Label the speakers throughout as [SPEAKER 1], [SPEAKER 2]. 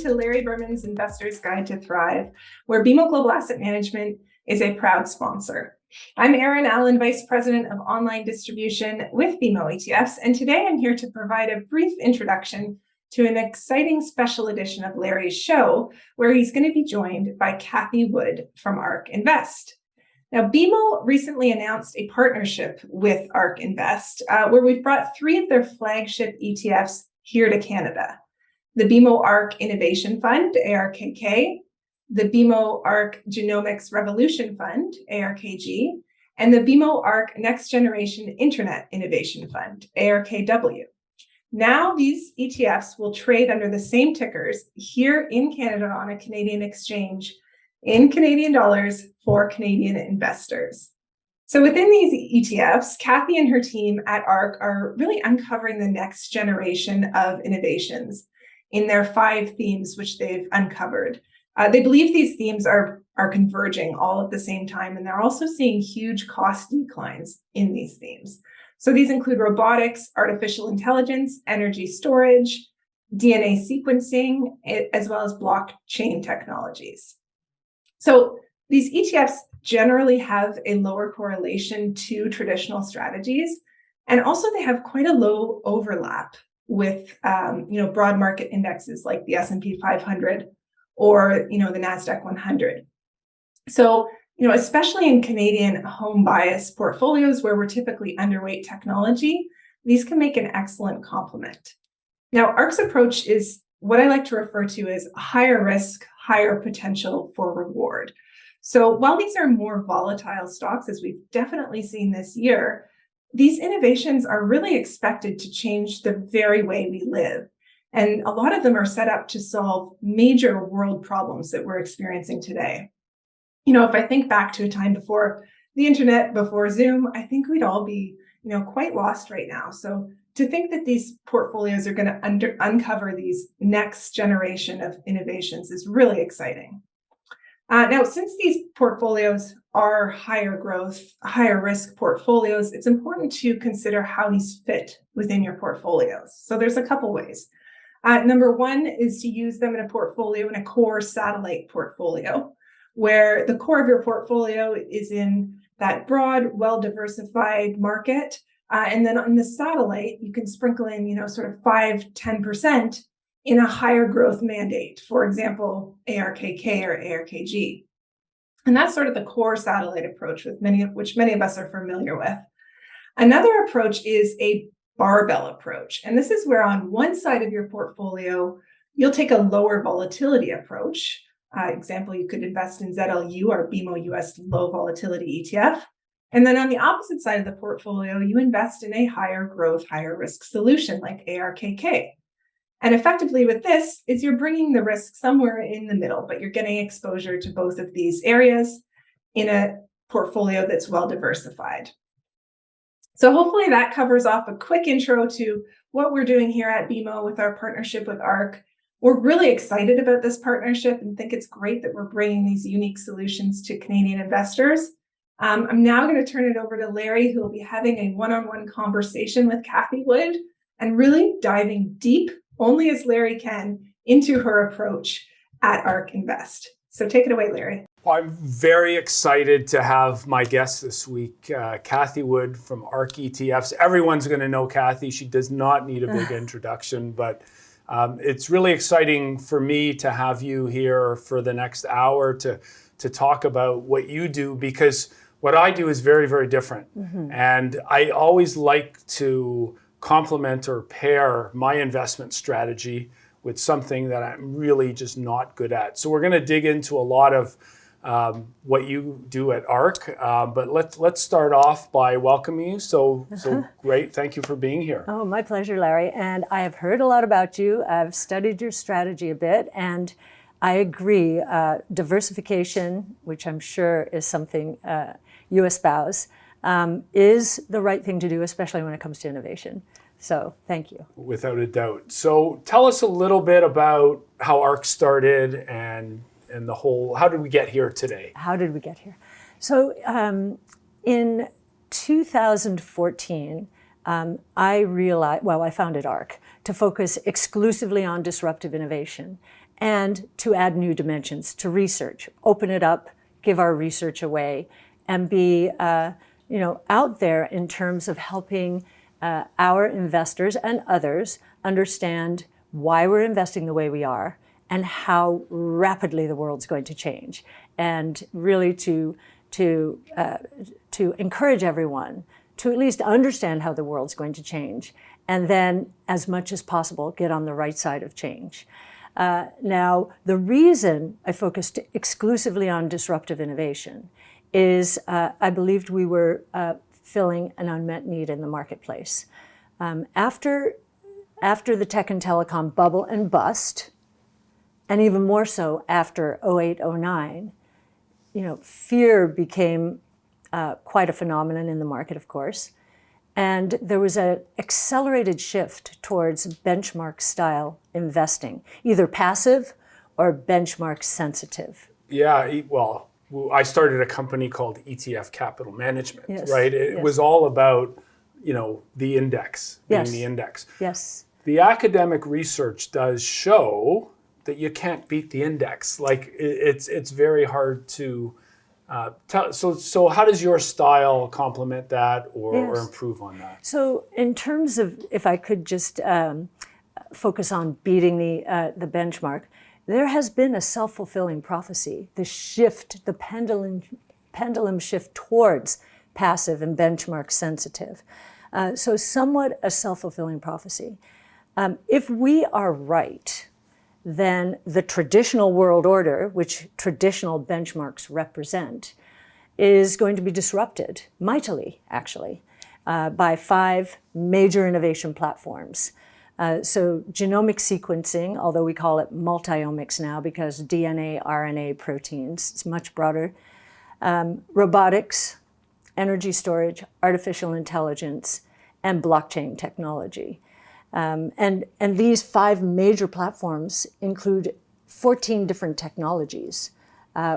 [SPEAKER 1] to Larry Berman's Investor's Guide to Thrive, where BMO Global Asset Management is a proud sponsor. I'm Erin Allen, Vice President of Online Distribution with BMO ETFs, and today I'm here to provide a brief introduction to an exciting special edition of Larry's show, where he's going to be joined by Cathie Wood from ARC Invest. Now, BMO recently announced a partnership with ARC Invest, where we've brought three of their flagship ETFs here to Canada. The BMO Arc Innovation Fund, ARKK, the BMO Arc Genomics Revolution Fund, ARKG, and the BMO Arc Next Generation Internet Innovation Fund, ARKW. Now these ETFs will trade under the same tickers here in Canada on a Canadian exchange in Canadian dollars for Canadian investors. So within these ETFs, Cathie and her team at ARC are really uncovering the next generation of innovations in their 5 themes which they've uncovered. They believe these themes are converging all at the same time, and they're also seeing huge cost declines in these themes. So these include robotics, artificial intelligence, energy storage, DNA sequencing, as well as blockchain technologies. So these ETFs generally have a lower correlation to traditional strategies, and also they have quite a low overlap with broad market indexes like the S&P 500 or the NASDAQ 100. So especially in Canadian home bias portfolios where we're typically underweight technology, these can make an excellent complement. Now, ARC's approach is what I like to refer to as higher risk, higher potential for reward. So while these are more volatile stocks, as we've definitely seen this year, these innovations are really expected to change the very way we live. And a lot of them are set up to solve major world problems that we're experiencing today. If I think back to a time before the internet, before Zoom, I think we'd all be, quite lost right now. So to think that these portfolios are going to uncover these next generation of innovations is really exciting. Now, since these portfolios are higher growth, higher risk portfolios, it's important to consider how these fit within your portfolios. So there's a couple ways. Number one is to use them in a portfolio, in a core satellite portfolio, where the core of your portfolio is in that broad, well-diversified market. And then on the satellite, you can sprinkle in, sort of 5-10% in a higher growth mandate, for example, ARKK or ARKG. And that's sort of the core satellite approach, which many of us are familiar with. Another approach is a barbell approach. And this is where on one side of your portfolio, you'll take a lower volatility approach. Example, you could invest in ZLU or BMO US low volatility ETF. And then on the opposite side of the portfolio, you invest in a higher growth, higher risk solution like ARKK. And effectively with this is you're bringing the risk somewhere in the middle, but you're getting exposure to both of these areas in a portfolio that's well diversified. So hopefully that covers off a quick intro to what we're doing here at BMO with our partnership with ARC. We're really excited about this partnership and think it's great that we're bringing these unique solutions to Canadian investors. I'm now going to turn it over to Larry, who will be having a one-on-one conversation with Cathie Wood and really diving deep, only as Larry can, into her approach at ARC Invest. So take it away, Larry.
[SPEAKER 2] Well, I'm very excited to have my guest this week, Cathie Wood from ARC ETFs. Everyone's going to know Cathie. She does not need a big introduction, but it's really exciting for me to have you here for the next hour to talk about what you do, because what I do is very, very different. Mm-hmm. And I always like to complement or pair my investment strategy with something that I'm really just not good at. So we're going to dig into a lot of what you do at ARC, but let's start off by welcoming you. So great, thank you for being here.
[SPEAKER 3] Oh, my pleasure, Larry. And I have heard a lot about you. I've studied your strategy a bit, and I agree. Diversification, which I'm sure is something you espouse, is the right thing to do, especially when it comes to innovation. So thank you.
[SPEAKER 2] Without a doubt. So tell us a little bit about how ARC started and the whole, how did we get here today?
[SPEAKER 3] How did we get here? So in 2014, I founded ARC to focus exclusively on disruptive innovation. and to add new dimensions to research, open it up, give our research away, and be out there in terms of helping our investors and others understand why we're investing the way we are and how rapidly the world's going to change, and really to encourage everyone to at least understand how the world's going to change, and then, as much as possible, get on the right side of change. Now, the reason I focused exclusively on disruptive innovation is I believed we were filling an unmet need in the marketplace. After the tech and telecom bubble and bust, and even more so after 08, 09, fear became quite a phenomenon in the market, of course. And there was an accelerated shift towards benchmark-style investing, either passive or benchmark sensitive.
[SPEAKER 2] Yeah, well, I started a company called ETF Capital Management,
[SPEAKER 3] Yes,
[SPEAKER 2] right? It
[SPEAKER 3] yes.
[SPEAKER 2] was all about, the index, being
[SPEAKER 3] Yes.
[SPEAKER 2] the index.
[SPEAKER 3] Yes.
[SPEAKER 2] The academic research does show that you can't beat the index. Like it's very hard to tell. So how does your style complement that or
[SPEAKER 3] Yes.
[SPEAKER 2] improve on that?
[SPEAKER 3] So in terms of, if I could just focus on beating the benchmark, there has been a self-fulfilling prophecy, the pendulum shift towards passive and benchmark sensitive. So somewhat a self-fulfilling prophecy. If we are right, then the traditional world order, which traditional benchmarks represent, is going to be disrupted, mightily actually, by 5 major innovation platforms. So genomic sequencing, although we call it multiomics now because DNA, RNA, proteins, it's much broader. Robotics, energy storage, artificial intelligence, and blockchain technology. And these 5 major platforms include 14 different technologies,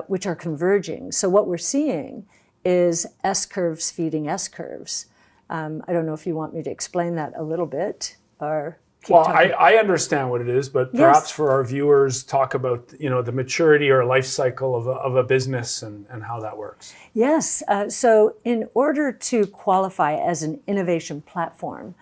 [SPEAKER 3] which are converging. So what we're seeing is S-curves feeding S-curves. I don't know if you want me to explain that a little bit or keep
[SPEAKER 2] Well,
[SPEAKER 3] talking.
[SPEAKER 2] I understand what it is, but perhaps for our viewers, talk about the maturity or life cycle of a business and how that works.
[SPEAKER 3] Yes. So in order to qualify as an innovation platform,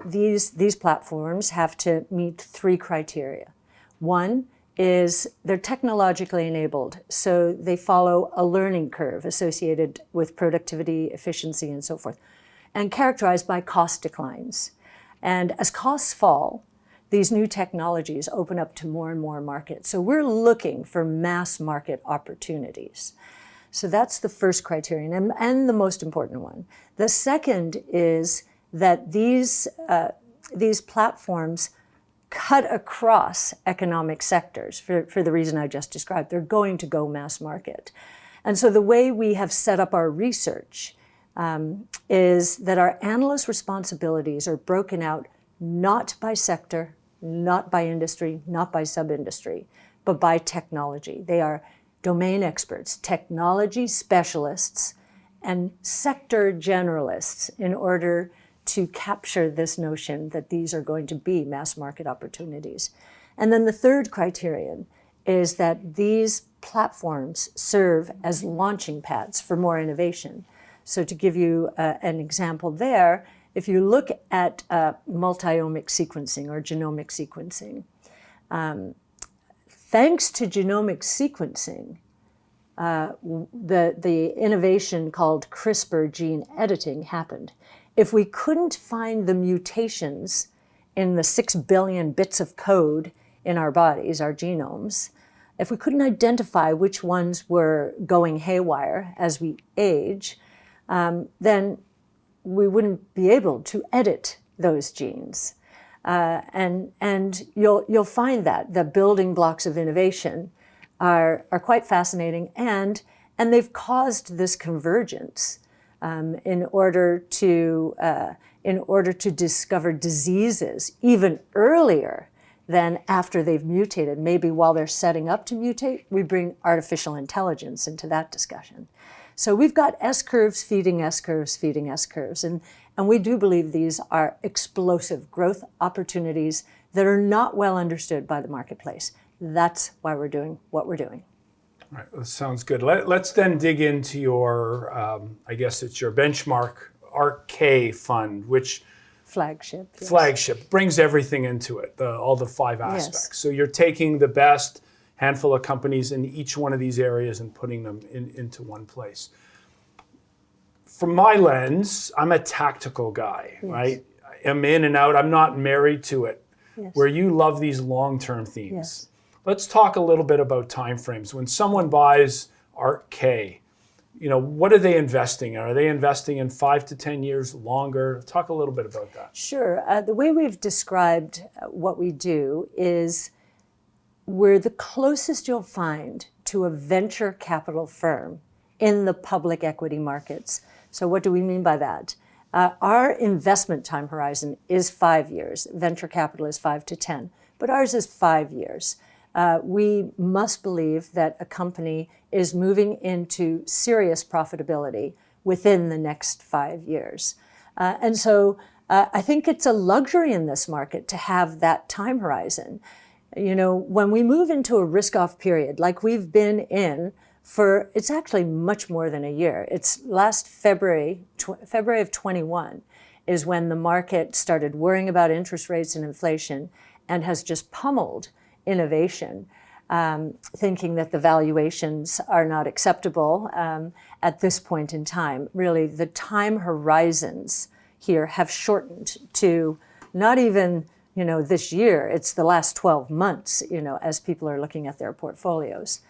[SPEAKER 3] these platforms have to meet 3 criteria. One is they're technologically enabled, so they follow a learning curve associated with productivity, efficiency, and so forth, and characterized by cost declines. And as costs fall, these new technologies open up to more and more markets. So we're looking for mass market opportunities. So that's the first criterion and the most important one. The second is that these platforms cut across economic sectors for the reason I just described. They're going to go mass market. And so the way we have set up our research is that our analyst responsibilities are broken out not by sector, not by industry, not by sub-industry, but by technology. They are domain experts, technology specialists, and sector generalists in order to capture this notion that these are going to be mass market opportunities. And then the third criterion is that these platforms serve as launching pads for more innovation. So to give you an example there, if you look at multiomic sequencing or genomic sequencing, thanks to genomic sequencing, the innovation called CRISPR gene editing happened. If we couldn't find the mutations in the 6 billion bits of code in our bodies, our genomes, if we couldn't identify which ones were going haywire as we age, then we wouldn't be able to edit those genes. And you'll find that the building blocks of innovation are quite fascinating, and they've caused this convergence in order to discover diseases even earlier than after they've mutated. Maybe while they're setting up to mutate, we bring artificial intelligence into that discussion. So we've got S-curves feeding S-curves feeding S-curves, and we do believe these are explosive growth opportunities that are not well understood by the marketplace. That's why we're doing what we're doing.
[SPEAKER 2] All right, that sounds good. Let's then dig into your, I guess it's your benchmark ARC fund, which
[SPEAKER 3] Flagship. Yes.
[SPEAKER 2] flagship brings everything into it, all the 5 aspects.
[SPEAKER 3] Yes.
[SPEAKER 2] So you're taking the best handful of companies in each one of these areas and putting them into one place. From my lens, I'm a tactical guy, right? I'm in and out. I'm not married to it.
[SPEAKER 3] Yes.
[SPEAKER 2] Where you love these long-term themes.
[SPEAKER 3] Yes.
[SPEAKER 2] Let's talk a little bit about timeframes. When someone buys ARC, what are they investing in? Are they investing in 5 to 10 years longer? Talk a little bit about that.
[SPEAKER 3] Sure. The way we've described what we do is we're the closest you'll find to a venture capital firm in the public equity markets. So what do we mean by that? Our investment time horizon is 5 years. Venture capital is 5 to 10, but ours is 5 years. We must believe that a company is moving into serious profitability within the next 5 years. And so I think it's a luxury in this market to have that time horizon. When we move into a risk-off period like we've been in it's actually much more than a year. It's last February of 21 is when the market started worrying about interest rates and inflation and has just pummeled innovation, thinking that the valuations are not acceptable at this point in time. Really, the time horizons here have shortened to not even this year. It's the last 12 months, as people are looking at their portfolios.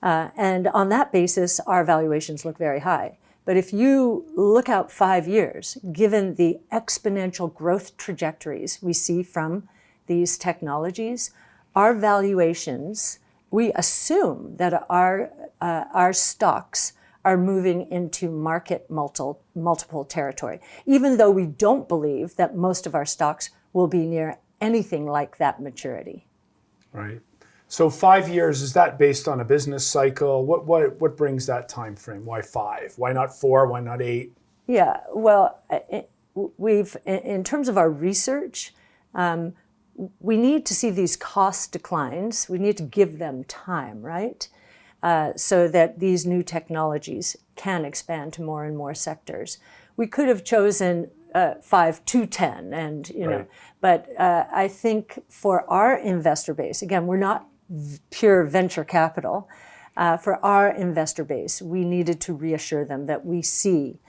[SPEAKER 3] And on that basis, our valuations look very high. But if you look out 5 years, given the exponential growth trajectories we see from these technologies, our valuations, we assume that our stocks are moving into market multiple territory, even though we don't believe that most of our stocks will be near anything like that maturity.
[SPEAKER 2] Right. So 5 years, is that based on a business cycle? What brings that time frame? Why 5? Why not 4? Why not 8?
[SPEAKER 3] Yeah, well, we've in terms of our research, we need to see these cost declines. We need to give them time, right? So that these new technologies can expand to more and more sectors. We could have chosen 5 to 10, and
[SPEAKER 2] Right.
[SPEAKER 3] but I think for our investor base, again, we're not pure venture capital. For our investor base, we needed to reassure them that we see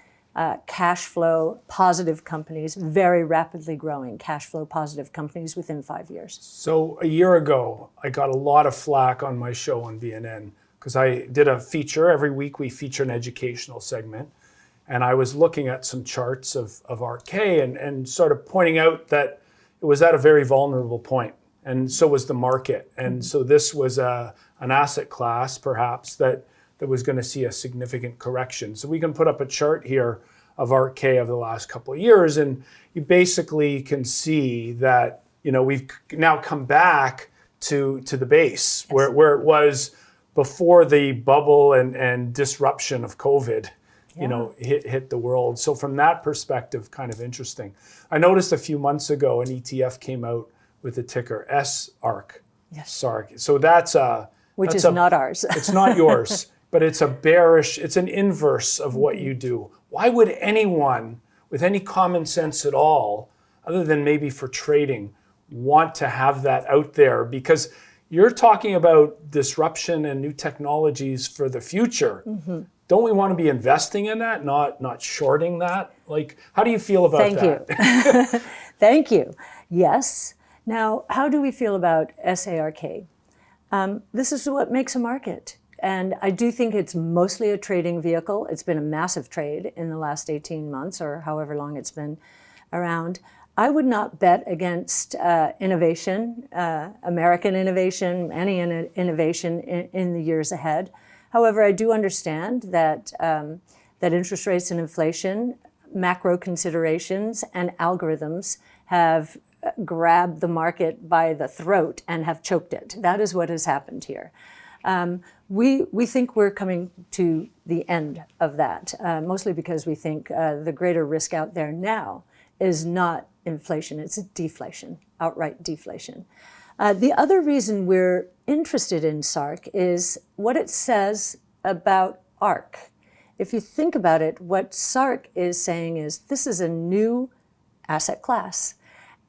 [SPEAKER 3] cash flow positive companies, very rapidly growing cash flow positive companies within 5 years.
[SPEAKER 2] So a year ago, I got a lot of flack on my show on BNN because I did a feature. Every week we feature an educational segment. And I was looking at some charts of ARC and sort of pointing out that it was at a very vulnerable point. And so was the market. And so this was an asset class, perhaps, that was going to see a significant correction. So we can put up a chart here of ARC of the last couple of years, and you basically can see that we've now come back to the base, yes, where it was before the bubble and disruption of COVID. Yeah. Hit the world. So from that perspective, kind of interesting. I noticed a few months ago an ETF came out with the ticker SARC.
[SPEAKER 3] Yes.
[SPEAKER 2] SARC. So that's
[SPEAKER 3] which is not ours.
[SPEAKER 2] It's not yours, but it's it's an inverse of what you do. Why would anyone with any common sense at all, other than maybe for trading, want to have that out there? Because you're talking about disruption and new technologies for the future. Mm-hmm. Don't we want to be investing in that, not shorting that? Like, how do you feel about that?
[SPEAKER 3] Thank you. Thank you. Yes. Now, how do we feel about SARK? This is what makes a market. And I do think it's mostly a trading vehicle. It's been a massive trade in the last 18 months or however long it's been around. I would not bet against innovation, American innovation, any innovation in the years ahead. However, I do understand that that interest rates and inflation, macro considerations, and algorithms have grabbed the market by the throat and have choked it. That is what has happened here. We think we're coming to the end of that, mostly because we think the greater risk out there now is not inflation, it's deflation, outright deflation. The other reason we're interested in SARC is what it says about ARC. If you think about it, what SARC is saying is this is a new asset class.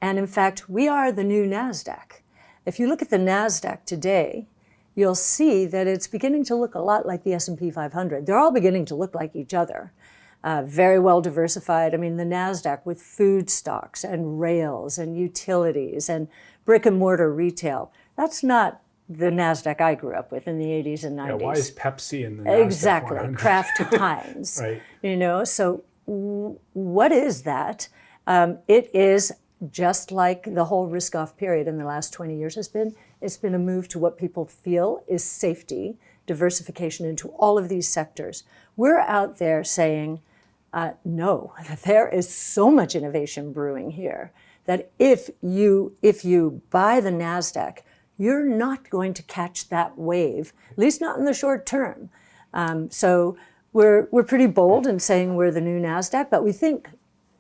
[SPEAKER 3] And in fact, we are the new NASDAQ. If you look at the NASDAQ today, you'll see that it's beginning to look a lot like the S&P 500. They're all beginning to look like each other. Very well diversified. I mean, the NASDAQ with food stocks and rails and utilities and brick and mortar retail. That's not the NASDAQ I grew up with in the 80s and 90s.
[SPEAKER 2] Yeah, why is Pepsi in the NASDAQ
[SPEAKER 3] Exactly,
[SPEAKER 2] 100?
[SPEAKER 3] Kraft Heinz.
[SPEAKER 2] Right.
[SPEAKER 3] So what is that? It is just like the whole risk-off period in the last 20 years has been. It's been a move to what people feel is safety, diversification into all of these sectors. We're out there saying, no, there is so much innovation brewing here that if you buy the NASDAQ, you're not going to catch that wave, at least not in the short term. So we're pretty bold in saying we're the new NASDAQ, but we think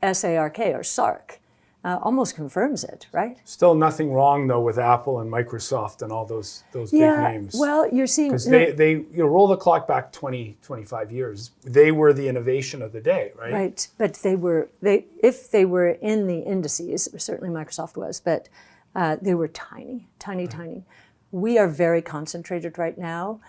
[SPEAKER 3] SARK or SARK almost confirms it, right?
[SPEAKER 2] Still nothing wrong though with Apple and Microsoft and all those big names.
[SPEAKER 3] Well, you're seeing
[SPEAKER 2] because they roll the clock back 20, 25 years. They were the innovation of the day, right?
[SPEAKER 3] Right, but if they were in the indices, certainly Microsoft was, but they were tiny. We are very concentrated right now.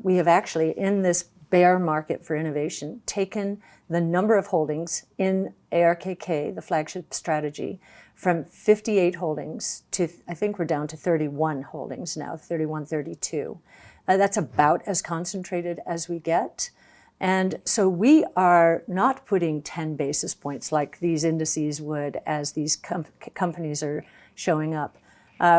[SPEAKER 3] We have actually, in this bear market for innovation, taken the number of holdings in ARKK, the flagship strategy, from 58 holdings to, I think we're down to 31 holdings now, 31, 32. That's about as concentrated as we get. And so we are not putting 10 basis points like these indices would as these companies are showing up.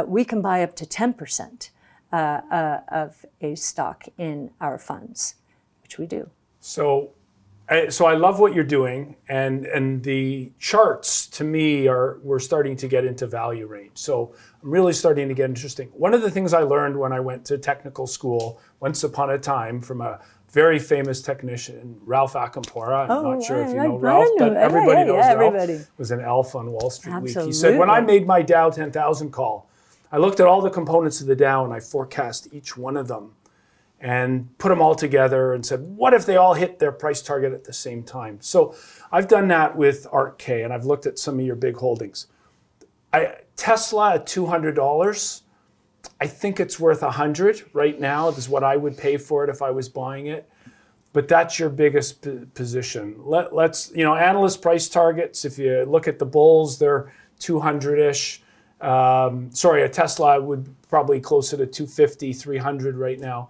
[SPEAKER 3] We can buy up to 10% of a stock in our funds, which we do.
[SPEAKER 2] So I love what you're doing, and the charts to me we're starting to get into value range. So I'm really starting to get interesting. One of the things I learned when I went to technical school once upon a time from a very famous technician, Ralph Acampora. I'm not sure if you know Ralph, but everybody knows Ralph.
[SPEAKER 3] Everybody.
[SPEAKER 2] Was an elf on Wall Street
[SPEAKER 3] Absolutely.
[SPEAKER 2] Week. He said, when I made my Dow 10,000 call, I looked at all the components of the Dow and I forecast each one of them and put them all together and said, what if they all hit their price target at the same time? So I've done that with ARK, and I've looked at some of your big holdings. Tesla at $200, I think it's worth $100 right now. This is what I would pay for it if I was buying it. But that's your biggest position. Let's, analyst price targets, if you look at the bulls, they're 200-ish. A Tesla would probably closer to 250, 300 right now.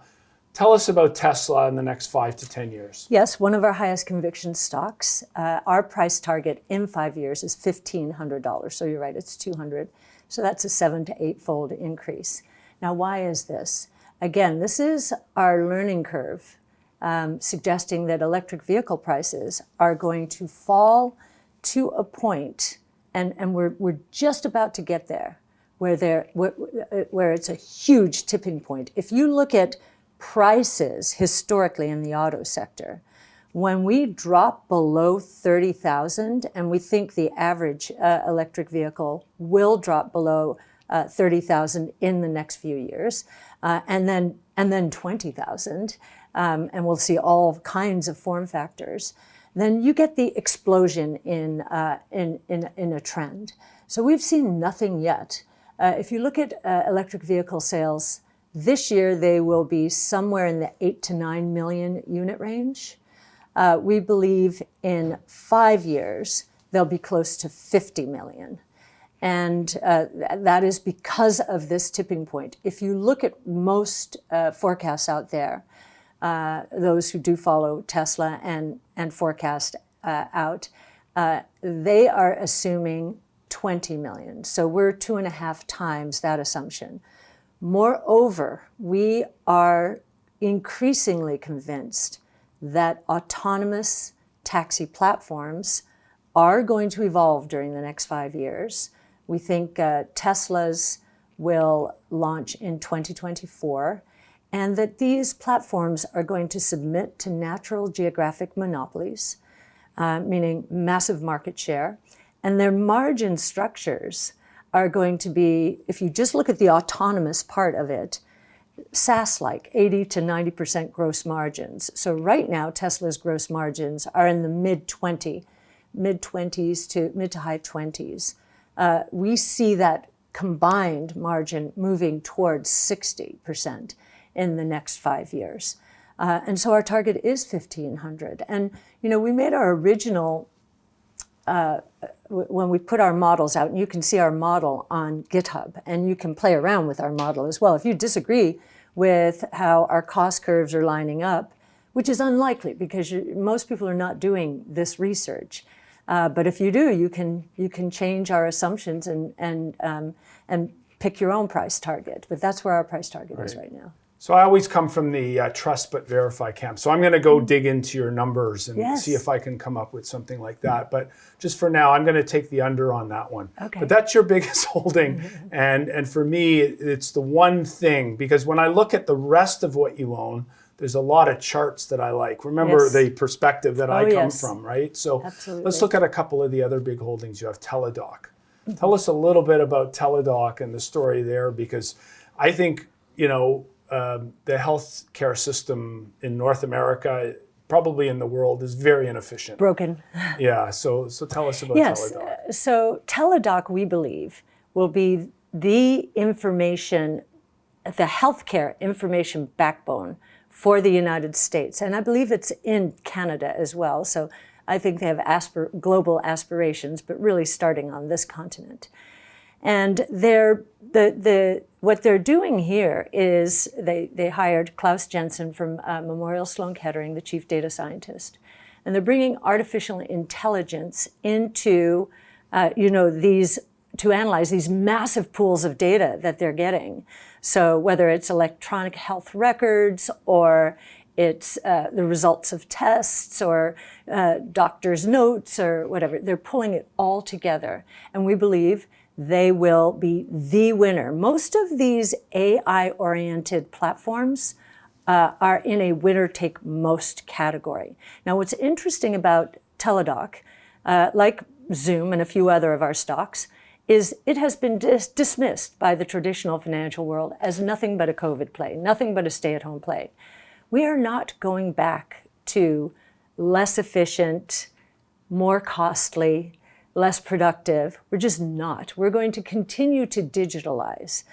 [SPEAKER 2] Tell us about Tesla in the next 5 to 10 years.
[SPEAKER 3] Yes, one of our highest conviction stocks. Our price target in 5 years is $1,500. So you're right, it's 200. So that's a 7 to 8-fold increase. Now, why is this? Again, this is our learning curve, suggesting that electric vehicle prices are going to fall to a point, and we're just about to get there, where it's a huge tipping point. If you look at prices historically in the auto sector, when we drop below 30,000, and we think the average electric vehicle will drop below 30,000 in the next few years, and then 20,000, and we'll see all kinds of form factors, then you get the explosion in a trend. So we've seen nothing yet. If you look at electric vehicle sales, this year they will be somewhere in the 8 to 9 million unit range. We believe in 5 years they'll be close to 50 million. And that is because of this tipping point. If you look at most forecasts out there, those who do follow Tesla and forecast out, they are assuming 20 million. So we're 2.5 times that assumption. Moreover, we are increasingly convinced that autonomous taxi platforms are going to evolve during the next 5 years. We think Teslas will launch in 2024, and that these platforms are going to submit to natural geographic monopolies, meaning massive market share, And their margin structures are going to be, if you just look at the autonomous part of it, SaaS-like, 80 to 90% gross margins. So right now, Tesla's gross margins are in the mid-20s to mid to high 20s. We see that combined margin moving towards 60% in the next 5 years. And so our target is 1,500. And, we made our original, when we put our models out, and you can see our model on GitHub, and you can play around with our model as well. If you disagree with how our cost curves are lining up, which is unlikely because most people are not doing this research. But if you do, you can change our assumptions and pick your own price target. But that's where our price target is right now.
[SPEAKER 2] So I always come from the trust but verify camp. So I'm going to go dig into your numbers and see if I can come up with something like that. But just for now, I'm going to take the under on that one.
[SPEAKER 3] Okay.
[SPEAKER 2] But that's your biggest holding. And for me, it's the one thing, because when I look at the rest of what you own, there's a lot of charts that I like. Remember the perspective that I come from, right? So let's look at a couple of the other big holdings. You have Teladoc. Tell us a little bit about Teladoc and the story there, because I think, the healthcare system in North America, probably in the world, is very inefficient.
[SPEAKER 3] Broken.
[SPEAKER 2] Yeah, so tell us about Teladoc.
[SPEAKER 3] So Teladoc, we believe, will be the healthcare information backbone for the United States. And I believe it's in Canada as well. So I think they have global aspirations, but really starting on this continent. And what they're doing here is they hired Klaus Jensen from Memorial Sloan Kettering, the chief data scientist, and they're bringing artificial intelligence into to analyze these massive pools of data that they're getting. So whether it's electronic health records or it's the results of tests or doctors' notes or whatever, they're pulling it all together, and we believe they will be the winner. Most of these AI-oriented platforms are in a winner-take-most category. Now, what's interesting about Teladoc, like Zoom and a few other of our stocks, is it has been dismissed by the traditional financial world as nothing but a COVID play, nothing but a stay-at-home play. We are not going back to less efficient, more costly, less productive. We're just not. We're going to continue to digitalize.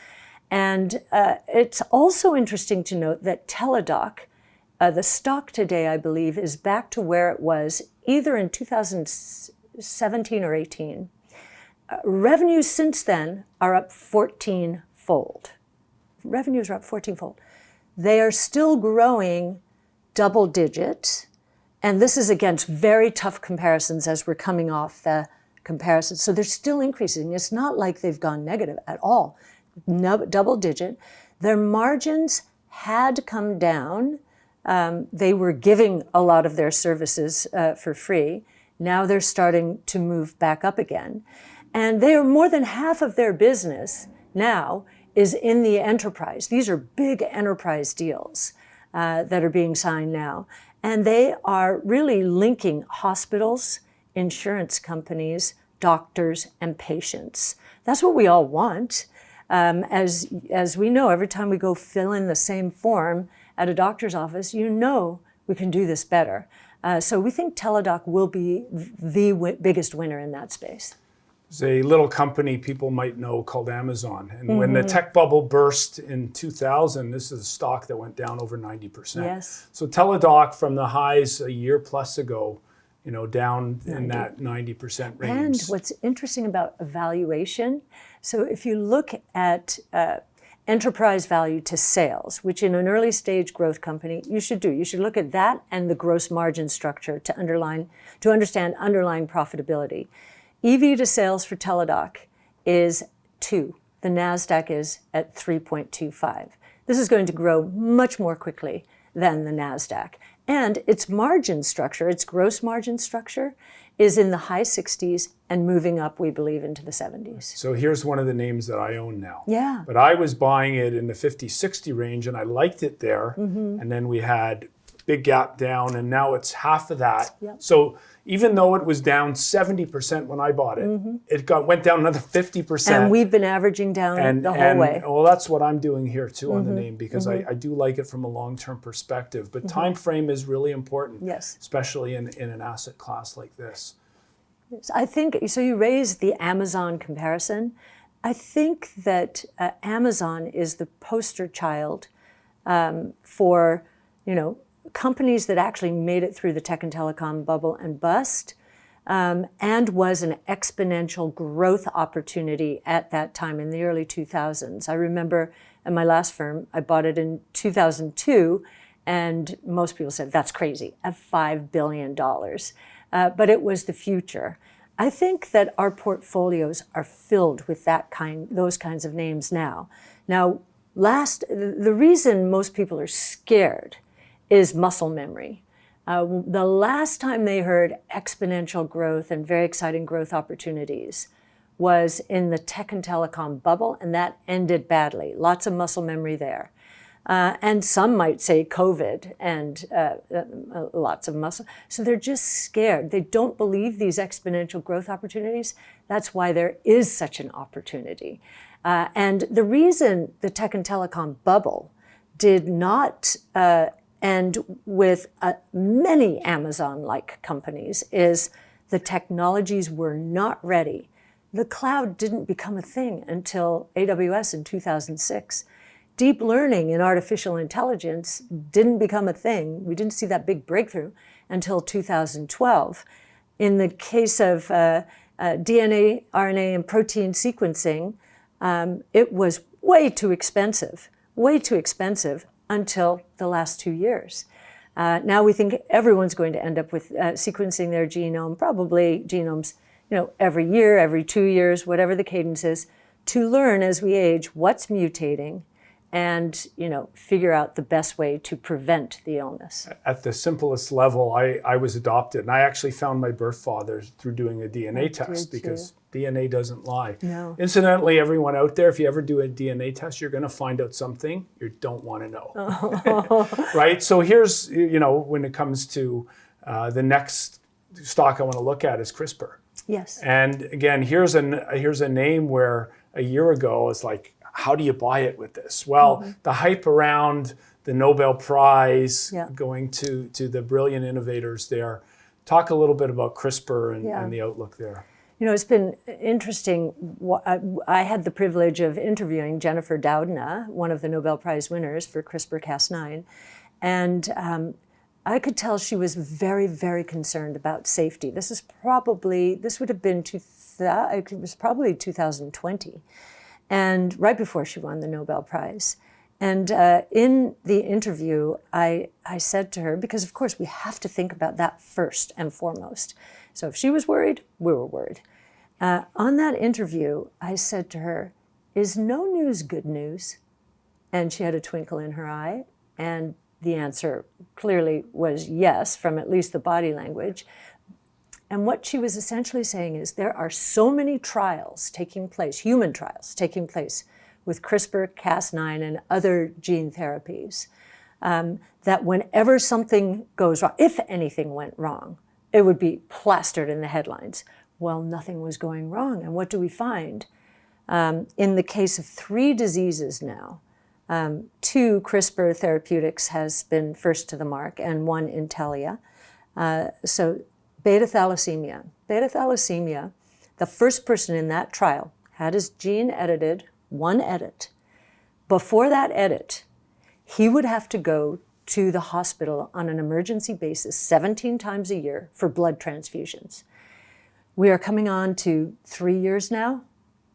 [SPEAKER 3] And it's also interesting to note that Teladoc, the stock today, I believe, is back to where it was either in 2017 or 18. Revenues since then are up 14-fold. Revenues are up 14-fold. They are still growing double digit. And this is against very tough comparisons as we're coming off the comparison. So they're still increasing. It's not like they've gone negative at all. No, double digit. Their margins had come down. They were giving a lot of their services for free. Now they're starting to move back up again. And they are more than half of their business now is in the enterprise. These are big enterprise deals that are being signed now. And they are really linking hospitals, insurance companies, doctors, and patients. That's what we all want. As we know, every time we go fill in the same form at a doctor's office, we can do this better. So we think Teladoc will be the biggest winner in that space.
[SPEAKER 2] There's a little company people might know called Amazon. And when the tech bubble burst in 2000, this is a stock that went down over 90%.
[SPEAKER 3] Yes.
[SPEAKER 2] So Teladoc, from the highs a year plus ago, down in that 90% range.
[SPEAKER 3] And what's interesting about valuation, so if you look at enterprise value to sales, which in an early stage growth company you should do. You should look at that and the gross margin structure to understand underlying profitability. EV to sales for Teladoc is 2. The NASDAQ is at 3.25. This is going to grow much more quickly than the NASDAQ. And its margin structure, its gross margin structure, is in the high 60s and moving up, we believe, into the 70s.
[SPEAKER 2] So here's one of the names that I own now.
[SPEAKER 3] Yeah.
[SPEAKER 2] But I was buying it in the 50, 60 range, and I liked it there. And then we had big gap down, and now it's half of that.
[SPEAKER 3] Yep.
[SPEAKER 2] So even though it was down 70% when I bought it, went down another 50%.
[SPEAKER 3] And we've been averaging down the whole way.
[SPEAKER 2] Well, that's what I'm doing here too on the name, because I do like it from a long-term perspective. But time frame is really important,
[SPEAKER 3] Yes.
[SPEAKER 2] especially in an asset class like this.
[SPEAKER 3] I think, so you raised the Amazon comparison. I think that Amazon is the poster child for, companies that actually made it through the tech and telecom bubble and bust, and was an exponential growth opportunity at that time in the early 2000s. I remember at my last firm, I bought it in 2002, and most people said, that's crazy, at $5 billion. But it was the future. I think that our portfolios are filled with those kinds of names now. Now, the reason most people are scared is muscle memory. The last time they heard exponential growth and very exciting growth opportunities was in the tech and telecom bubble, and that ended badly. Lots of muscle memory there. And some might say COVID and lots of muscle. So they're just scared. They don't believe these exponential growth opportunities. That's why there is such an opportunity. And the reason the tech and telecom bubble did not end with many Amazon-like companies is the technologies were not ready. The cloud didn't become a thing until AWS in 2006. Deep learning and artificial intelligence didn't become a thing. We didn't see that big breakthrough until 2012. In the case of DNA, RNA, and protein sequencing, it was way too expensive until the last 2 years. Now we think everyone's going to end up with sequencing their genome, probably genomes, every year, every 2 years, whatever the cadence is, to learn as we age what's mutating and figure out the best way to prevent the illness.
[SPEAKER 2] At the simplest level, I was adopted, and I actually found my birth father through doing a DNA test, because DNA doesn't lie.
[SPEAKER 3] No.
[SPEAKER 2] Incidentally, everyone out there, if you ever do a DNA test, you're going to find out something you don't want to know. Right? So here's, when it comes to the next stock I want to look at is CRISPR.
[SPEAKER 3] Yes.
[SPEAKER 2] And again, here's a name where a year ago it's like, how do you buy it with this? Well, the hype around the Nobel Prize going to the brilliant innovators there. Talk a little bit about CRISPR and the outlook there.
[SPEAKER 3] It's been interesting. I had the privilege of interviewing Jennifer Doudna, one of the Nobel Prize winners for CRISPR-Cas9. And I could tell she was very, very concerned about safety. This would have been, it was probably 2020. And right before she won the Nobel Prize. And in the interview, I said to her, because of course we have to think about that first and foremost. So if she was worried, we were worried. On that interview, I said to her, is no news good news? And she had a twinkle in her eye. And the answer clearly was yes, from at least the body language. And what she was essentially saying is there are so many trials taking place, human trials taking place with CRISPR, Cas9, and other gene therapies, that whenever something goes wrong, if anything went wrong, it would be plastered in the headlines. Well, nothing was going wrong. And what do we find? In the case of 3 diseases now, 2 CRISPR therapeutics has been first to the mark, and 1 Intellia. So beta thalassemia, the first person in that trial had his gene edited, 1 edit. Before that edit, he would have to go to the hospital on an emergency basis 17 times a year for blood transfusions. We are coming on to 3 years now,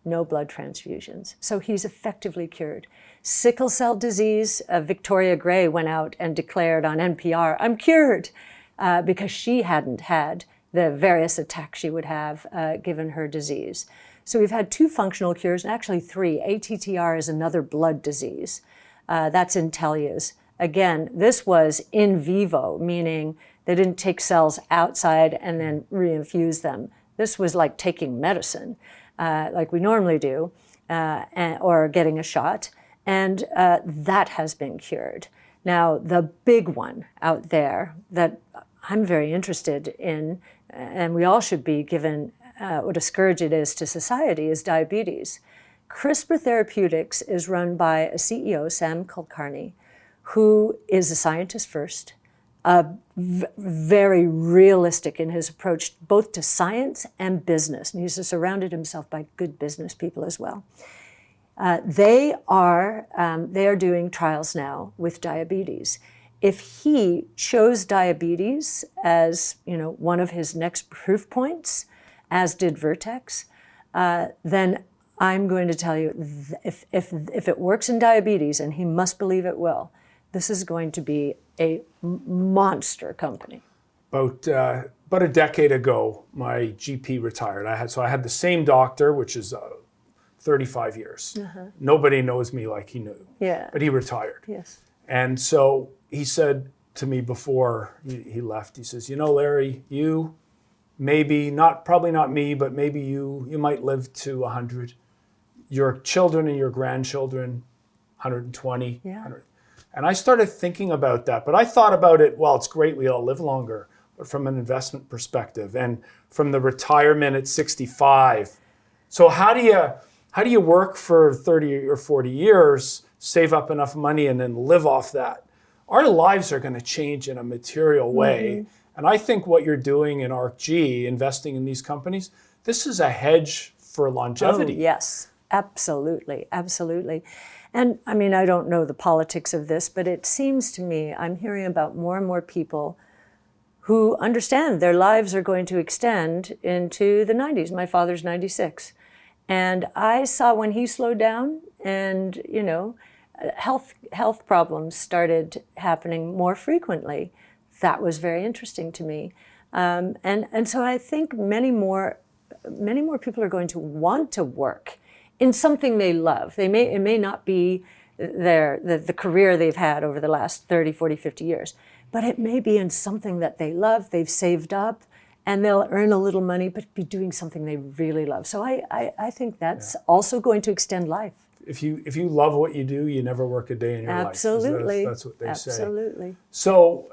[SPEAKER 3] no blood transfusions. So he's effectively cured. Sickle cell disease, Victoria Gray went out and declared on NPR, I'm cured. Because she hadn't had the various attacks she would have given her disease. So we've had 2 functional cures, and actually 3. ATTR is another blood disease. That's Intellia's. Again, this was in vivo, meaning they didn't take cells outside and then reinfuse them. This was like taking medicine, like we normally do, or getting a shot, and that has been cured. Now, the big one out there that I'm very interested in, and we all should be, given what a scourge it is to society, is diabetes. CRISPR Therapeutics is run by a CEO, Sam Kulkarni, who is a scientist first, very realistic in his approach both to science and business. And he's surrounded himself by good business people as well. They are doing trials now with diabetes. If he chose diabetes as one of his next proof points, as did Vertex, then I'm going to tell you, if it works in diabetes, and he must believe it will, this is going to be a monster company.
[SPEAKER 2] About a decade ago, my GP retired. I had the same doctor, which is 35 years. Nobody knows me like he knew.
[SPEAKER 3] Yeah.
[SPEAKER 2] But he retired.
[SPEAKER 3] Yes.
[SPEAKER 2] And so he said to me before he left, he says, Larry, you maybe probably not me, but maybe you might live to 100. Your children and your grandchildren, 120.
[SPEAKER 3] Yeah.
[SPEAKER 2] 100. And I started thinking about that, but I thought about it, well, it's great we all live longer, but from an investment perspective and from the retirement at 65. So how do you work for 30 or 40 years, save up enough money and then live off that? Our lives are going to change in a material way. And I think what you're doing in ARCG, investing in these companies, this is a hedge for longevity.
[SPEAKER 3] Oh, yes, absolutely, absolutely. And I mean, I don't know the politics of this, but it seems to me I'm hearing about more and more people who understand their lives are going to extend into the 90s. My father's 96. And I saw when he slowed down and, health problems started happening more frequently. That was very interesting to me. And so I think many more people are going to want to work in something they love. It may not be the career they've had over the last 30, 40, 50 years, but it may be in something that they love, they've saved up, and they'll earn a little money, but be doing something they really love. So I think that's also going to extend life.
[SPEAKER 2] If you love what you do, you never work a day in your
[SPEAKER 3] Absolutely.
[SPEAKER 2] life. That's what they say.
[SPEAKER 3] Absolutely.
[SPEAKER 2] So,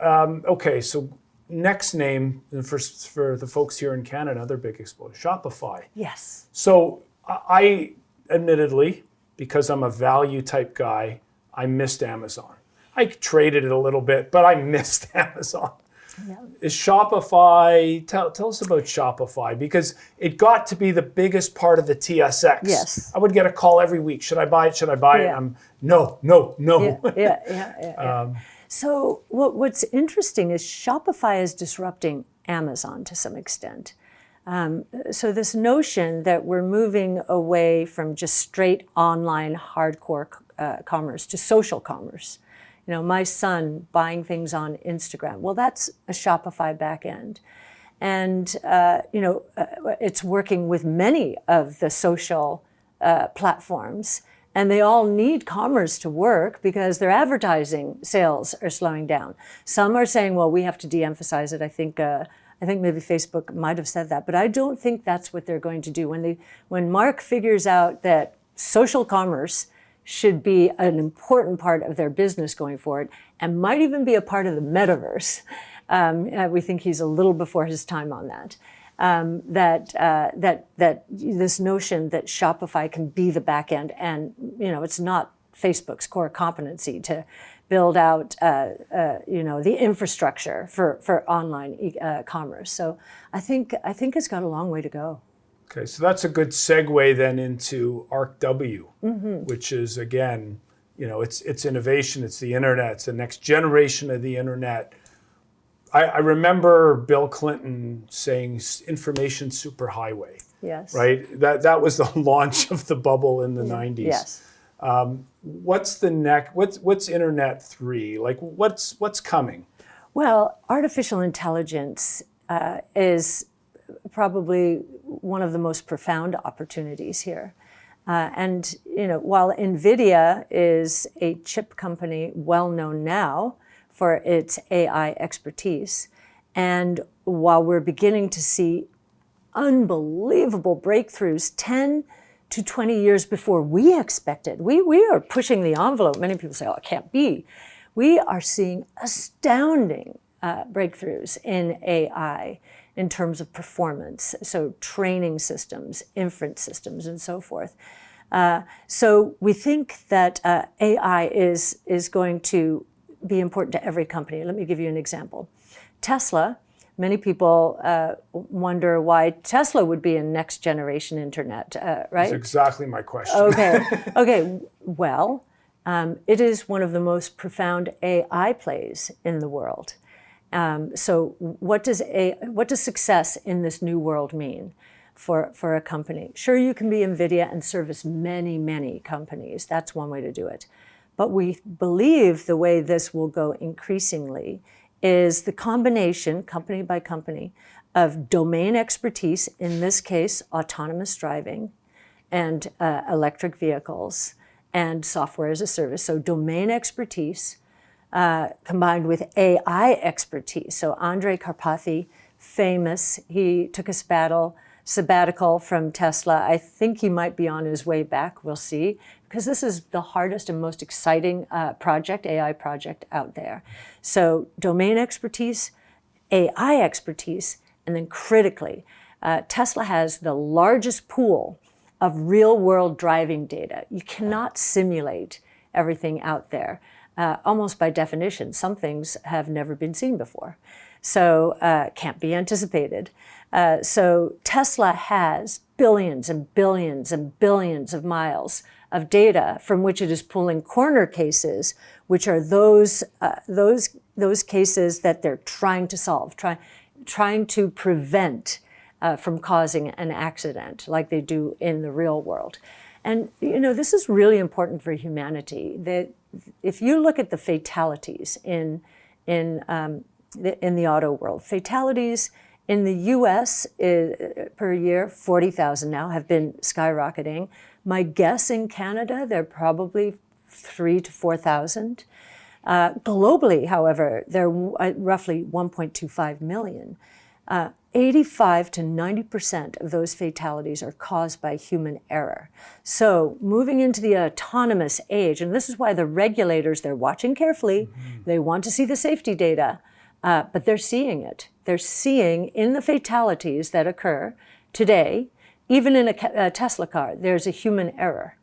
[SPEAKER 2] so next name for the folks here in Canada, another big explosion, Shopify.
[SPEAKER 3] Yes.
[SPEAKER 2] So I admittedly, because I'm a value type guy, I missed Amazon. I traded it a little bit, but I missed Amazon. Yeah. Is Shopify, tell us about Shopify, because it got to be the biggest part of the TSX.
[SPEAKER 3] Yes.
[SPEAKER 2] I would get a call every week. Should I buy it? Should I buy it? No.
[SPEAKER 3] Yeah. So what's interesting is Shopify is disrupting Amazon to some extent. So this notion that we're moving away from just straight online hardcore commerce to social commerce. My son buying things on Instagram. Well, that's a Shopify backend. And, it's working with many of the social platforms. And they all need commerce to work because their advertising sales are slowing down. Some are saying, well, we have to de-emphasize it. I think maybe Facebook might have said that, but I don't think that's what they're going to do. When Mark figures out that social commerce should be an important part of their business going forward and might even be a part of the metaverse, we think he's a little before his time on that. That this notion that Shopify can be the back end, and it's not Facebook's core competency to build out the infrastructure for online commerce. So I think it's got a long way to go.
[SPEAKER 2] Okay, so that's a good segue then into ARCW, which is again, it's innovation, it's the internet, it's the next generation of the internet. I remember Bill Clinton saying information superhighway.
[SPEAKER 3] Yes.
[SPEAKER 2] Right? That was the launch of the bubble in the 90s.
[SPEAKER 3] Yes.
[SPEAKER 2] What's the next? What's Internet 3? Like what's coming?
[SPEAKER 3] Well, artificial intelligence is probably one of the most profound opportunities here. And while NVIDIA is a chip company well known now for its AI expertise, and while we're beginning to see unbelievable breakthroughs 10 to 20 years before we expected, we are pushing the envelope. Many people say, oh, it can't be. We are seeing astounding breakthroughs in AI in terms of performance, so training systems, inference systems, and so forth. So we think that AI is going to be important to every company. Let me give you an example. Tesla, many people wonder why Tesla would be a next generation internet, right?
[SPEAKER 2] That's exactly my question.
[SPEAKER 3] Okay. Well, it is one of the most profound AI plays in the world. So what does success in this new world mean for a company? Sure, you can be NVIDIA and service many, many companies. That's one way to do it. But we believe the way this will go increasingly is the combination, company by company, of domain expertise, in this case, autonomous driving and electric vehicles and software as a service. So domain expertise combined with AI expertise. So Andrej Karpathy, famous, he took a sabbatical from Tesla. I think he might be on his way back, we'll see, because this is the hardest and most exciting AI project out there. So domain expertise, AI expertise, and then critically, Tesla has the largest pool of real-world driving data. You cannot simulate everything out there. Almost by definition, some things have never been seen before, so can't be anticipated. So Tesla has billions and billions and billions of miles of data from which it is pulling corner cases, which are those cases that they're trying to solve, trying to prevent from causing an accident like they do in the real world. And this is really important for humanity. That if you look at the fatalities in the auto world, fatalities in the U.S. per year, 40,000 now, have been skyrocketing. My guess in Canada, they're probably 3,000 to 4,000. Globally, however, they're roughly 1.25 million. 85 to 90% of those fatalities are caused by human error. So moving into the autonomous age, and this is why the regulators, they're watching carefully, they want to see the safety data, but they're seeing it. They're seeing in the fatalities that occur today, even in a Tesla car, there's a human error.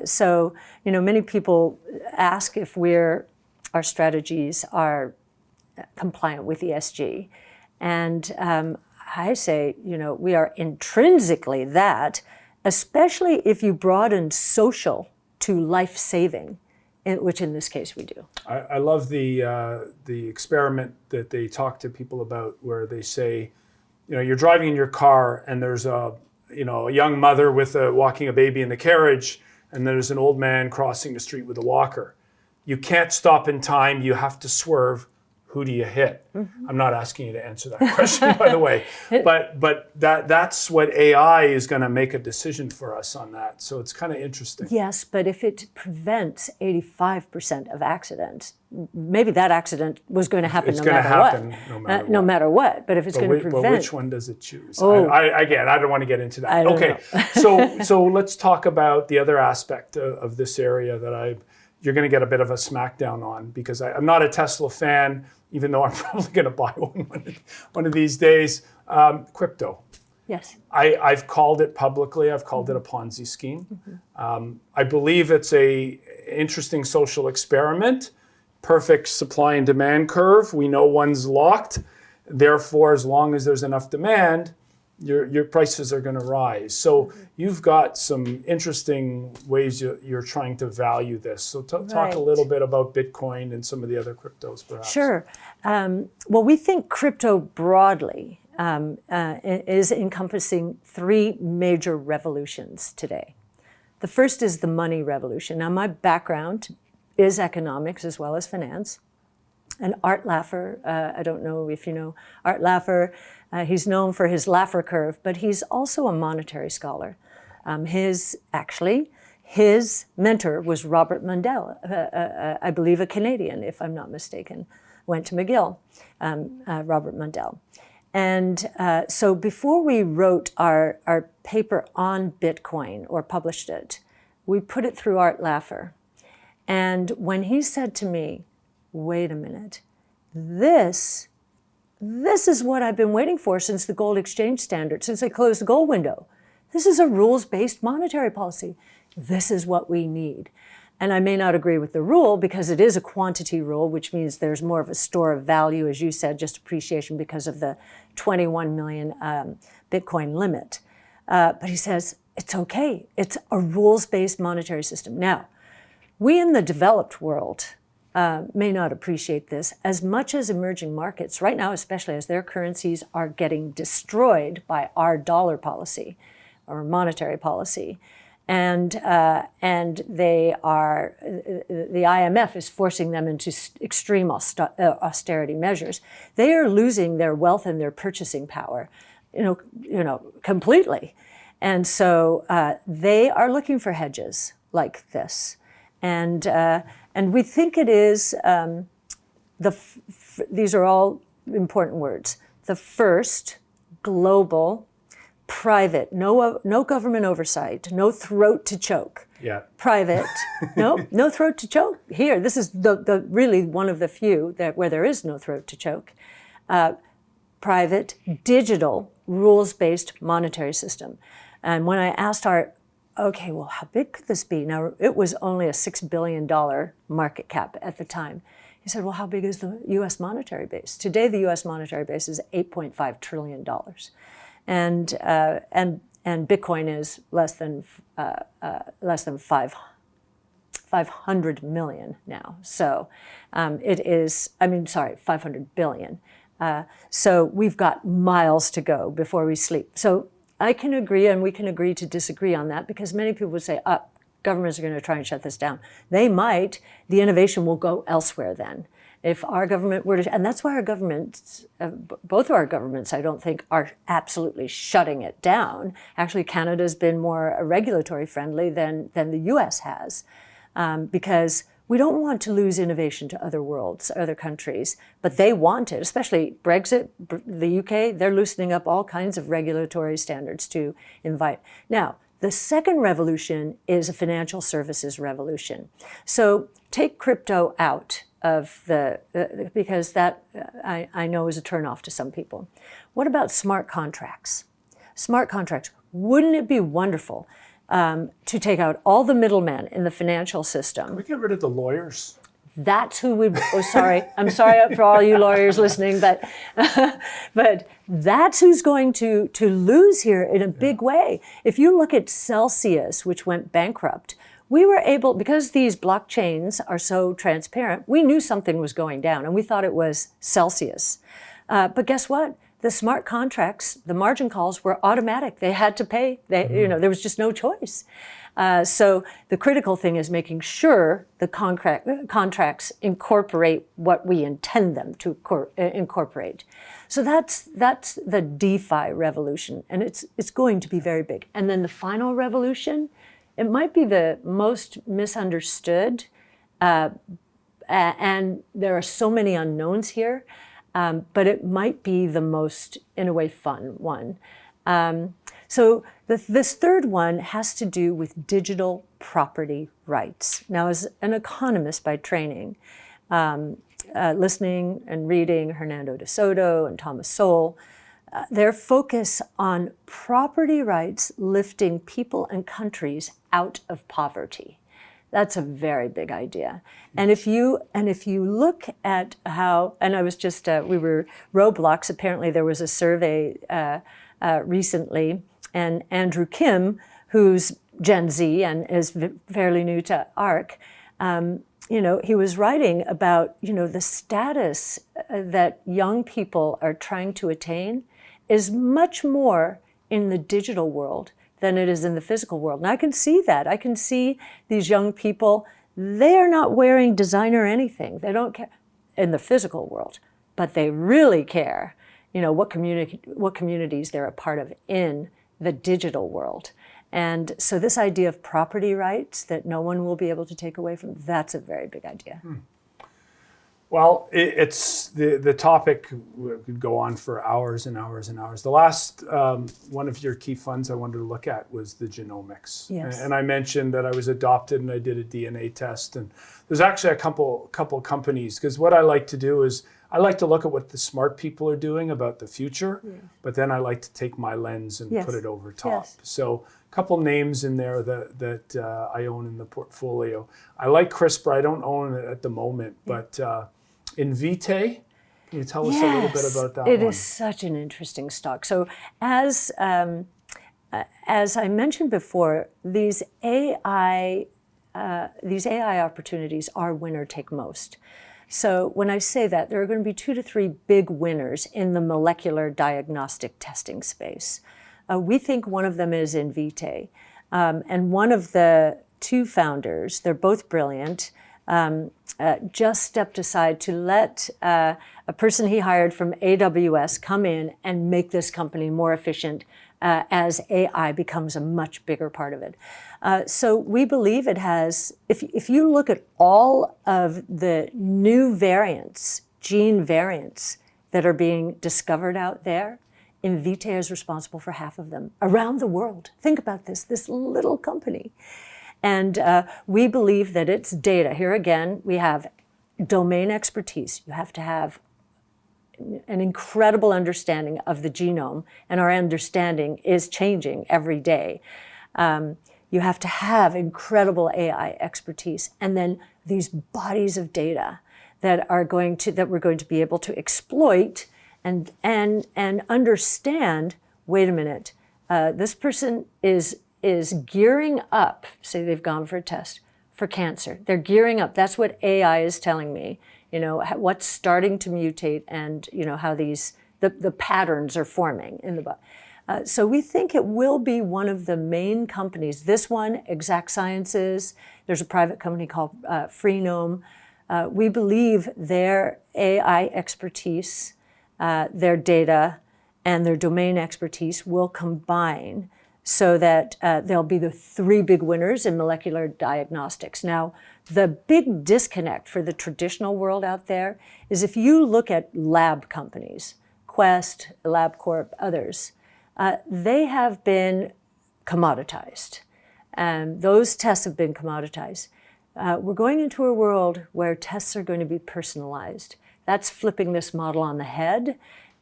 [SPEAKER 3] So many people ask if our strategies are compliant with ESG. And I say, we are intrinsically that, especially if you broaden social to life-saving, which in this case we do.
[SPEAKER 2] I love the experiment that they talk to people about, where they say, you're driving in your car and there's a young mother walking a baby in the carriage, and there's an old man crossing the street with a walker. You can't stop in time. You have to swerve. Who do you hit? I'm not asking you to answer that question, by the way, but that's what AI is going to make a decision for us on that. So it's kind of interesting.
[SPEAKER 3] Yes, but if it prevents 85% of accidents, maybe that accident was going to happen no matter what. But if it's going to prevent,
[SPEAKER 2] but which one does it choose? I don't want to get into that.
[SPEAKER 3] I don't know.
[SPEAKER 2] so let's talk about the other aspect of this area that you're going to get a bit of a smackdown on, because I'm not a Tesla fan, even though I'm probably going to buy one of these days. Crypto.
[SPEAKER 3] Yes.
[SPEAKER 2] I've called it publicly. I've called it a Ponzi scheme. I believe it's a interesting social experiment. Perfect supply and demand curve. We know one's locked. Therefore, as long as there's enough demand, your prices are going to rise. So you've got some interesting ways you're trying to value this. So talk a little bit about Bitcoin and some of the other cryptos, perhaps.
[SPEAKER 3] Sure. Well, we think crypto broadly is encompassing three major revolutions today. The first is the money revolution. Now, my background is economics as well as finance. And Art Laffer, I don't know if you know Art Laffer, he's known for his Laffer curve, but he's also a monetary scholar. His mentor was Robert Mundell, I believe a Canadian, if I'm not mistaken, went to McGill, Robert Mundell. And so before we wrote our paper on Bitcoin or published it, we put it through Art Laffer. And when he said to me, wait a minute, this is what I've been waiting for since the gold exchange standard, since they closed the gold window. This is a rules-based monetary policy. This is what we need. And I may not agree with the rule because it is a quantity rule, which means there's more of a store of value, as you said, just appreciation because of the 21 million Bitcoin limit. But he says, it's okay. It's a rules-based monetary system. Now, we in the developed world may not appreciate this as much as emerging markets, right now, especially as their currencies are getting destroyed by our dollar policy or monetary policy. And they are, the IMF is forcing them into extreme austerity measures. They are losing their wealth and their purchasing power, completely. And so they are looking for hedges like this. And we think it is, these are all important words. The first global, private, no government oversight, no throat to choke.
[SPEAKER 2] Yeah.
[SPEAKER 3] Private, no throat to choke. Here, this is the really one of the few where there is no throat to choke. Private, digital, rules-based monetary system. And when I asked Art, okay, well, how big could this be? Now, it was only a $6 billion market cap at the time. He said, well, how big is the U.S. monetary base? Today, the U.S. monetary base is $8.5 trillion. And Bitcoin is less than 500 million now. So it is, 500 billion. So we've got miles to go before we sleep. So I can agree, and we can agree to disagree on that, because many people would say, governments are going to try and shut this down. They might. The innovation will go elsewhere then. If our government were to, and that's why our governments, both of our governments, I don't think are absolutely shutting it down. Actually, Canada's been more regulatory friendly than the US has, because we don't want to lose innovation to other countries, but they want it, especially Brexit, the UK, they're loosening up all kinds of regulatory standards to invite. Now, the second revolution is a financial services revolution. So take crypto out of because that I know is a turnoff to some people. What about smart contracts? Smart contracts, wouldn't it be wonderful to take out all the middlemen in the financial system?
[SPEAKER 2] Can we get rid of the lawyers?
[SPEAKER 3] That's who we, I'm sorry for all you lawyers listening, but that's who's going to lose here in a big way. If you look at Celsius, which went bankrupt, we were able, because these blockchains are so transparent, we knew something was going down and we thought it was Celsius. But guess what? The smart contracts, the margin calls were automatic. They had to pay. There was just no choice. So the critical thing is making sure the contracts incorporate what we intend them to incorporate. So that's the DeFi revolution, and it's going to be very big. And then the final revolution, it might be the most misunderstood, and there are so many unknowns here, but it might be the most, in a way, fun one. So this third one has to do with digital property rights. Now, as an economist by training, listening and reading Hernando de Soto and Thomas Sowell, their focus on property rights lifting people and countries out of poverty. That's a very big idea. And if you look at how, and I was just, we were Roblox, apparently there was a survey recently, and Andrew Kim, who's Gen Z and is fairly new to ARC, he was writing about, the status that young people are trying to attain is much more in the digital world than it is in the physical world. And I can see that. I can see these young people, they are not wearing designer anything. They don't care in the physical world, but they really care, what communities they're a part of in the digital world. And so this idea of property rights that no one will be able to take away from, that's a very big idea.
[SPEAKER 2] Well, it's the topic could go on for hours and hours and hours. The last one of your key funds I wanted to look at was the genomics.
[SPEAKER 3] Yes.
[SPEAKER 2] And I mentioned that I was adopted and I did a DNA test. And there's actually a couple companies, because what I like to do is I like to look at what the smart people are doing about the future, but then I like to take my lens and put it over top.
[SPEAKER 3] Yes.
[SPEAKER 2] So a couple names in there that I own in the portfolio. I like CRISPR. I don't own it at the moment, but Invitae, can you tell us a little bit about that
[SPEAKER 3] It
[SPEAKER 2] one?
[SPEAKER 3] is such an interesting stock. So as I mentioned before, these AI opportunities are winner take most. So when I say that, there are going to be 2 to 3 big winners in the molecular diagnostic testing space. We think one of them is Invitae. And one of the 2 founders, they're both brilliant, just stepped aside to let a person he hired from AWS come in and make this company more efficient as AI becomes a much bigger part of it. So we believe it has, if you look at all of the new variants, gene variants that are being discovered out there, Invitae is responsible for half of them around the world. Think about this little company. And we believe that its data, here again, we have domain expertise. You have to have an incredible understanding of the genome, and our understanding is changing every day. You have to have incredible AI expertise, and then these bodies of data that we're going to be able to exploit and understand. Wait a minute, this person is gearing up. Say they've gone for a test for cancer. They're gearing up. That's what AI is telling me. You know, what's starting to mutate, and you know how the patterns are forming in the body. So we think it will be one of the main companies. This one, Exact Sciences. There's a private company called Freenome. We believe their AI expertise, their data, and their domain expertise will combine so that they'll be the 3 big winners in molecular diagnostics. Now, the big disconnect for the traditional world out there is if you look at lab companies, Quest, LabCorp, others, they have been commoditized. Those tests have been commoditized. We're going into a world where tests are going to be personalized. That's flipping this model on the head,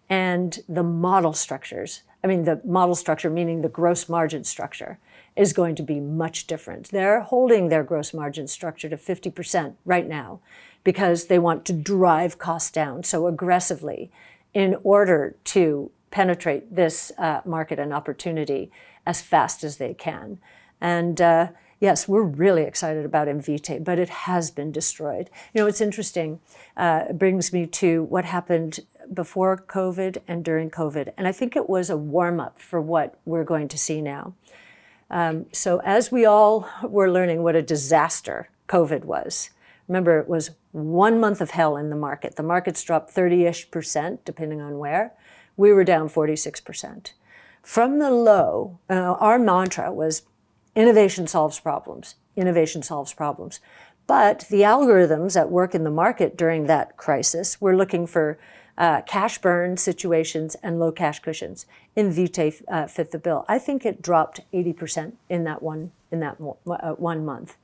[SPEAKER 3] and the model structures, the model structure meaning the gross margin structure, is going to be much different. They're holding their gross margin structure to 50% right now because they want to drive costs down so aggressively in order to penetrate this market and opportunity as fast as they can. And yes, we're really excited about Invitae, but it has been destroyed. You know, it's interesting. It brings me to what happened before COVID and during COVID. And I think it was a warm-up for what we're going to see now. So as we all were learning what a disaster COVID was, remember it was 1 month of hell in the market. The markets dropped 30-ish%, depending on where. We were down 46%. From the low, our mantra was innovation solves problems, innovation solves problems. But the algorithms at work in the market during that crisis were looking for cash burn situations and low cash cushions. Invitae fit the bill. I think it dropped 80% in that one month.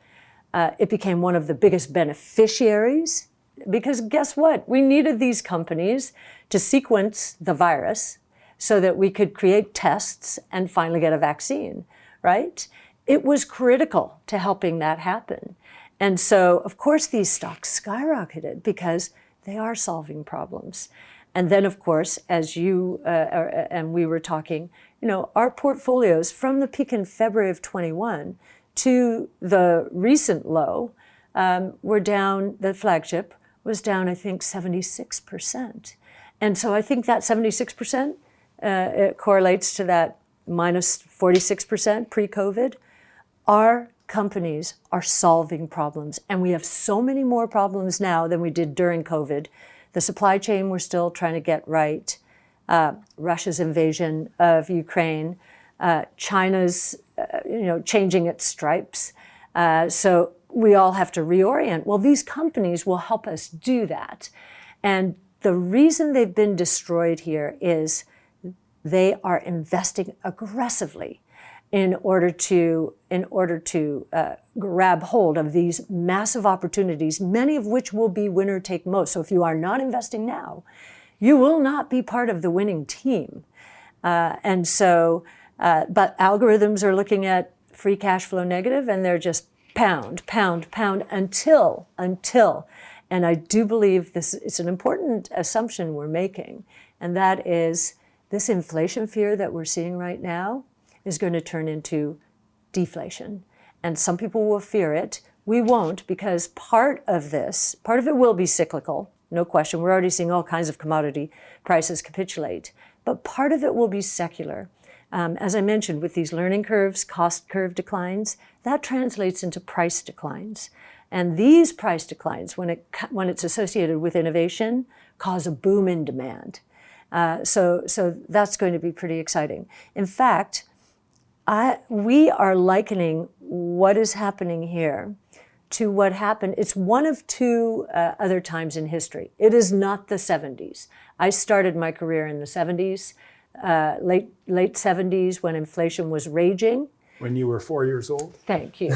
[SPEAKER 3] It became one of the biggest beneficiaries because guess what? We needed these companies to sequence the virus so that we could create tests and finally get a vaccine, right? It was critical to helping that happen. And so, of course, these stocks skyrocketed because they are solving problems. And then, of course, as you and we were talking, you know, our portfolios from the peak in February of 21 to the recent low were down, the flagship was down, I think, 76%. And so I think that 76% it correlates to that minus 46% pre-COVID. Our companies are solving problems, and we have so many more problems now than we did during COVID. The supply chain we're still trying to get right. Russia's invasion of Ukraine, China's changing its stripes. So we all have to reorient. Well, these companies will help us do that. And the reason they've been destroyed here is they are investing aggressively in order to grab hold of these massive opportunities, many of which will be winner take most. So if you are not investing now, you will not be part of the winning team. But algorithms are looking at free cash flow negative, and they're just pound until, and I do believe this is an important assumption we're making, and that is this inflation fear that we're seeing right now is going to turn into deflation. And some people will fear it. We won't, because part of it will be cyclical, no question. We're already seeing all kinds of commodity prices capitulate. But part of it will be secular. As I mentioned, with these learning curves, cost curve declines, that translates into price declines. And these price declines, when it's associated with innovation, cause a boom in demand. So that's going to be pretty exciting. In fact, we are likening what is happening here to what happened. It's one of two other times in history. It is not the 70s. I started my career in the 70s, late 70s, when inflation was raging.
[SPEAKER 2] When you were 4 years old?
[SPEAKER 3] Thank you.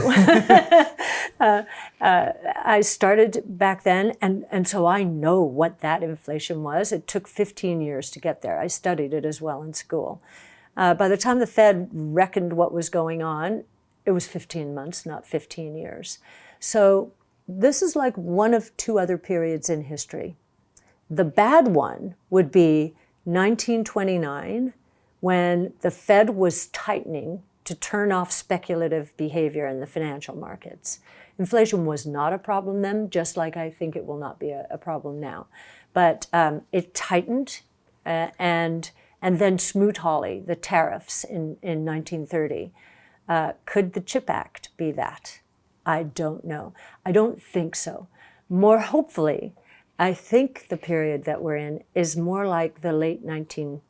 [SPEAKER 3] I started back then, and so I know what that inflation was. It took 15 years to get there. I studied it as well in school. By the time the Fed reckoned what was going on, it was 15 months, not 15 years. So this is like one of two other periods in history. The bad one would be 1929, when the Fed was tightening to turn off speculative behavior in the financial markets. Inflation was not a problem then, just like I think it will not be a problem now. But it tightened, and then Smoot-Hawley, the tariffs in 1930. Could the CHIP Act be that? I don't know. I don't think so. More hopefully, I think the period that we're in is more like the late 19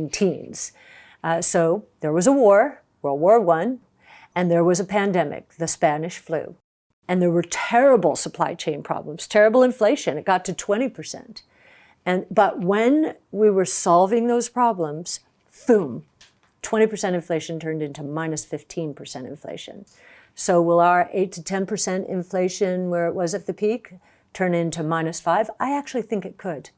[SPEAKER 3] teens. So there was a war, World War I, and there was a pandemic, the Spanish flu. And there were terrible supply chain problems, terrible inflation. It got to 20%. But when we were solving those problems, boom, 20% inflation turned into minus 15% inflation. So will our 8 to 10% inflation, where it was at the peak, turn into minus 5? I actually think it could.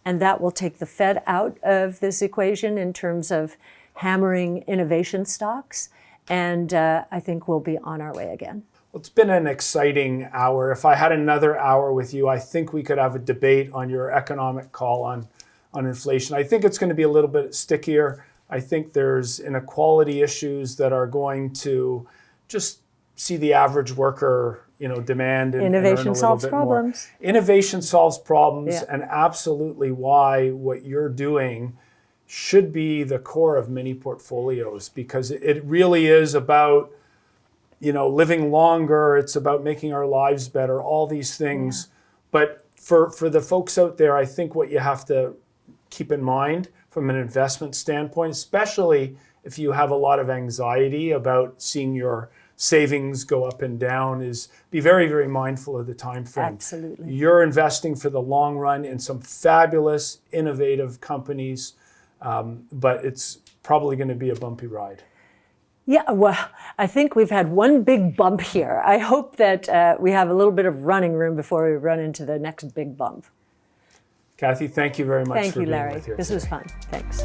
[SPEAKER 3] And that will take the Fed out of this equation in terms of hammering innovation stocks. And I think we'll be on our way again.
[SPEAKER 2] Well, it's been an exciting hour. If I had another hour with you, I think we could have a debate on your economic call on inflation. I think it's going to be a little bit stickier. I think there's inequality issues that are going to just see the average worker, demand and
[SPEAKER 3] innovation
[SPEAKER 2] earn a
[SPEAKER 3] solves
[SPEAKER 2] little bit
[SPEAKER 3] problems.
[SPEAKER 2] More. Innovation solves problems,
[SPEAKER 3] Yeah.
[SPEAKER 2] and absolutely why what you're doing should be the core of many portfolios, because it really is about, living longer. It's about making our lives better, all these things. Yeah. But for the folks out there, I think what you have to keep in mind from an investment standpoint, especially if you have a lot of anxiety about seeing your savings go up and down, is be very, very mindful of the time frame.
[SPEAKER 3] Absolutely.
[SPEAKER 2] You're investing for the long run in some fabulous, innovative companies, but it's probably going to be a bumpy ride.
[SPEAKER 3] Yeah, well, I think we've had one big bump here. I hope that we have a little bit of running room before we run into the next big bump.
[SPEAKER 2] Cathie, thank you very much
[SPEAKER 3] Thank
[SPEAKER 2] for
[SPEAKER 3] you,
[SPEAKER 2] being
[SPEAKER 3] Larry.
[SPEAKER 2] with here
[SPEAKER 3] This
[SPEAKER 2] today.
[SPEAKER 3] was fun. Thanks.